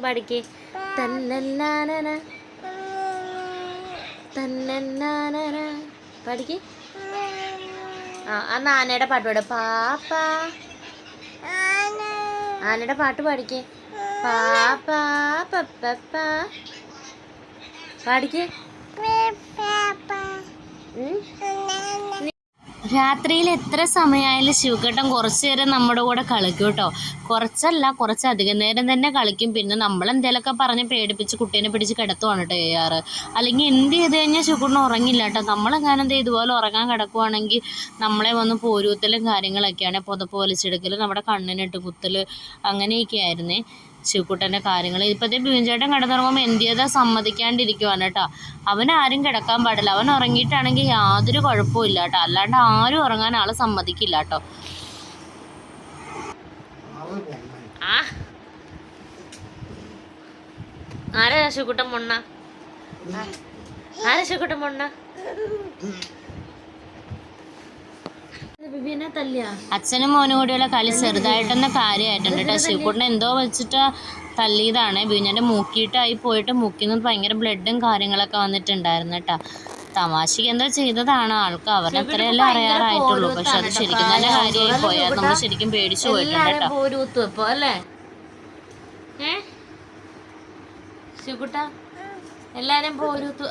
പാടിക്കേ. തന്നന്നാനന തന്നന്നാനന പാടിക്കേ. ആ ആനയുടെ പാട്ട് പാടും. പാപ്പ ആനയുടെ പാട്ട് പാടിക്കേ. പാപ്പാ പപ്പ പാടിക്കേ. രാത്രിയിൽ എത്ര സമയമായാലും ശിവക്കേട്ടൻ കുറച്ച് നേരം നമ്മുടെ കൂടെ കളിക്കും കേട്ടോ. കുറച്ച് അധികം നേരം തന്നെ കളിക്കും. പിന്നെ നമ്മളെന്തേലൊക്കെ പറഞ്ഞ് പേടിപ്പിച്ച് കുട്ടീനെ പിടിച്ച് കിടത്തുവാണ് കേട്ടോ ചെയ്യാറ്. അല്ലെങ്കിൽ എന്ത് ചെയ്ത് കഴിഞ്ഞാൽ ശിവക്കുട്ടൻ ഉറങ്ങില്ല കേട്ടോ. നമ്മളെങ്ങാനും ഇതുപോലെ ഉറങ്ങാൻ കിടക്കുവാണെങ്കിൽ നമ്മളെ വന്ന് പോരൂത്തലും കാര്യങ്ങളൊക്കെയാണ്. പുതപ്പ് വലിച്ചെടുക്കൽ, നമ്മുടെ കണ്ണിനിട്ട് കുത്തൽ, അങ്ങനെയൊക്കെ ആയിരുന്നേ ശിവക്കുട്ടൻ്റെ കാര്യങ്ങൾ. ഇപ്പോഴത്തെ ബിബിൻചേട്ടൻ കിടന്നുറങ്ങുമ്പോൾ എന്ത് ചെയ്താൽ സമ്മതിക്കാണ്ടിരിക്കുവാണ് കേട്ടോ. അവനാരും കിടക്കാൻ പാടില്ല. അവൻ ഉറങ്ങിയിട്ടാണെങ്കിൽ യാതൊരു കുഴപ്പമില്ല കേട്ടോ. അല്ലാണ്ട് ആരും ഉറങ്ങാൻ ആൾ സമ്മതിക്കില്ല കേട്ടോ. ആരാ ശിവക്കുട്ടൻ മൊണ്ണ? ആരാ ശിവക്കുട്ടൻ മൊണ്ണ? അച്ഛനും മോനും കൂടിയുള്ള കളി ചെറുതായിട്ടൊന്ന് കാര്യമായിട്ടുണ്ട് കേട്ടോ. ശിവക്കുട്ടനെ എന്തോ വെച്ചിട്ട് തല്ലിയതാണ്. ബിബിൻ്റെ മൂക്കിയിട്ടായി പോയിട്ട് മൂക്കിന്ന് ഭയങ്കര ബ്ലഡും കാര്യങ്ങളൊക്കെ വന്നിട്ടുണ്ടായിരുന്നു കേട്ടോ. തമാശക്ക് എന്തോ ചെയ്തതാണ്. ആൾക്ക് അവരുടെ അത്രയല്ലേ അറിയാറായിട്ടുള്ളൂ. പക്ഷെ അത് ശരിക്കും തന്നെ കാര്യമായി പോയാൽ നമ്മൾ ശരിക്കും പേടിച്ചു പോയിട്ടുണ്ട് കേട്ടോ. അല്ലേ ശിവക്കുട്ട? എല്ലാരും പോരൂത്തു.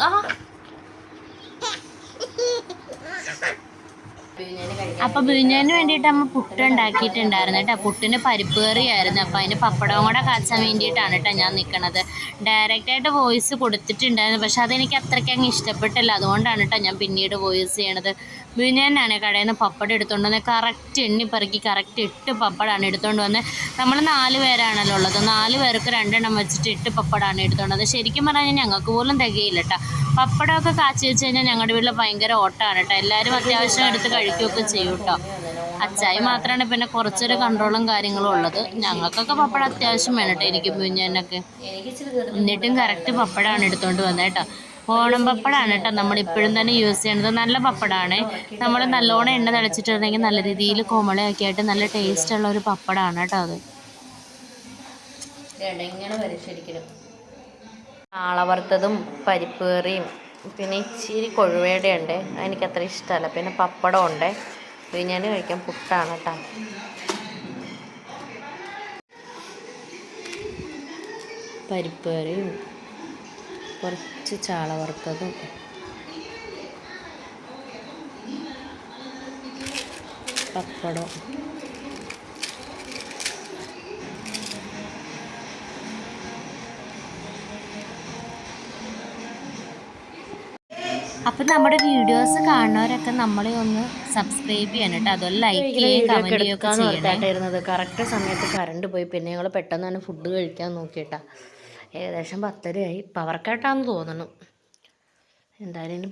അപ്പം ബിരിയാണിന് വേണ്ടിയിട്ട് അമ്മ പുട്ട് ഉണ്ടാക്കിയിട്ടുണ്ടായിരുന്നു കേട്ടോ. പുട്ടിന് പരിപ്പ് കറിയായിരുന്നു. അപ്പം അതിന് പപ്പടവും കൂടെ കാച്ചാൻ വേണ്ടിയിട്ടാണ് കേട്ടോ ഞാൻ നിൽക്കണത്. ഡയറക്റ്റായിട്ട് വോയിസ് കൊടുത്തിട്ടുണ്ടായിരുന്നു, പക്ഷെ അതെനിക്ക് അത്രയ്ക്ക് അങ്ങ് ഇഷ്ടപ്പെട്ടില്ല. അതുകൊണ്ടാണ് കേട്ടോ ഞാൻ പിന്നീട് വോയിസ് ചെയ്യണത്. ബിരിയാണിയാണ് കടയിൽ നിന്ന് പപ്പടം എടുത്തുകൊണ്ട് വന്നത്. കറക്റ്റ് എണ്ണിപ്പറക്കി കറക്റ്റ് 8 പപ്പടമാണ് എടുത്തുകൊണ്ട് വന്നത്. നമ്മൾ 4 പേരാണല്ലോ ഉള്ളത്. 4 പേർക്ക് 2 എണ്ണം വെച്ചിട്ട് 8 പപ്പടമാണ് എടുത്തുകൊണ്ട് വന്നത്. ശരിക്കും പറഞ്ഞാൽ ഞങ്ങൾക്ക് പോലും തികയില്ല കേട്ടോ. പപ്പടമൊക്കെ കാച്ചി വെച്ച് കഴിഞ്ഞാൽ ഞങ്ങളുടെ വീട്ടിൽ ഭയങ്കര ഓട്ടമാണ് കേട്ടോ. എല്ലാവരും അത്യാവശ്യം എടുത്ത് കഴിക്കുകയൊക്കെ ചെയ്യും കേട്ടോ. അച്ചായി മാത്രമാണ് പിന്നെ കുറച്ചൊരു കൺട്രോളും കാര്യങ്ങളും ഉള്ളത്. ഞങ്ങൾക്കൊക്കെ പപ്പടം അത്യാവശ്യം വേണം കേട്ടോ. എനിക്ക് കുഞ്ഞനൊക്കെ. എന്നിട്ടും കറക്റ്റ് പപ്പടമാണ് എടുത്തുകൊണ്ട് വന്നത് കേട്ടോ. ഓണം പപ്പടമാണ് കേട്ടോ നമ്മളിപ്പോഴും തന്നെ യൂസ് ചെയ്യണത്. നല്ല പപ്പടമാണ്. നമ്മൾ നല്ലോണം എണ്ണ തളിച്ചിട്ടുണ്ടെങ്കിൽ നല്ല രീതിയിൽ കോമളയൊക്കെ ആയിട്ട് നല്ല ടേസ്റ്റുള്ള ഒരു പപ്പടമാണ് കേട്ടോ അത്. ഇങ്ങനെ പരിശോധിക്കണം. ആളവറുത്തതും പരിപ്പ് കറിയും പിന്നെ ഇച്ചിരി കൊഴുവേടെ ഉണ്ട്. എനിക്കത്ര ഇഷ്ടമല്ല. പിന്നെ പപ്പടം ഉണ്ട്. ബിരിയാണി കഴിക്കാൻ പുട്ടാണ് കേട്ടോ. പരിപ്പ് കറിയും കുറച്ച് ചാള വറുത്തതും പപ്പടം. അപ്പം നമ്മുടെ വീഡിയോസ് കാണുന്നവരൊക്കെ നമ്മളെ ഒന്ന് സബ്സ്ക്രൈബ് ചെയ്യണം കേട്ടോ. അതുപോലെ ലൈക്ക് ചെയ്യുകയും കമൻറ്റ് ചെയ്യുകയൊക്കെ ചെയ്യണമായിരുന്നത്. കറക്റ്റ് സമയത്ത് കറണ്ട് പോയി. പിന്നെ ഞങ്ങൾ പെട്ടെന്ന് തന്നെ ഫുഡ് കഴിക്കാൻ നോക്കിയിട്ടാ. ഏകദേശം 10:30 ആയി. പവർ കട്ടാന്ന് തോന്നുന്നു. എന്തായാലും ഇനി